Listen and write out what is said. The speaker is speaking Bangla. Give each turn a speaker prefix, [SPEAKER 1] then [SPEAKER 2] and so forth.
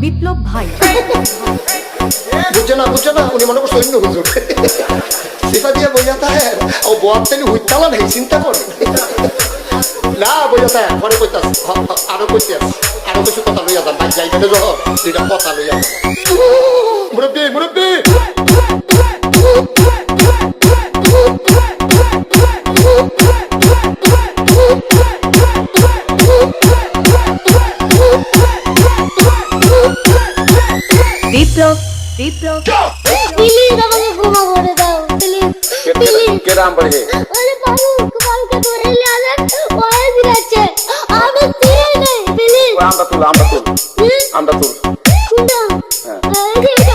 [SPEAKER 1] বিপ্লব ভাই
[SPEAKER 2] বুঝছে না উনি মনে করো সৈন্য হুজুর সিফা দিয়ে বোঝাতে হয় ও বোয়াতেলি হুইতালা নেই চিন্তা করে না বোঝাতে হয় ঘরে কইতে আরো কইতে আরো কিছু কথা লইয়া যান ভাই যাইতে যখন দুইটা কথা লইয়া মুরব্বী মুরব্বী
[SPEAKER 1] বিপ্লব বিপ্লব
[SPEAKER 3] প্লিজ আমাকে ক্ষমা করে দাও প্লিজ প্লিজ
[SPEAKER 4] কে নাম পড়ে
[SPEAKER 3] ওরে বাবু কালকে ধরে নিয়ে আসেন ওরে দিলাচ্ছে আমি চিনি নাই প্লিজ
[SPEAKER 4] আমরা তুল
[SPEAKER 3] কোনটা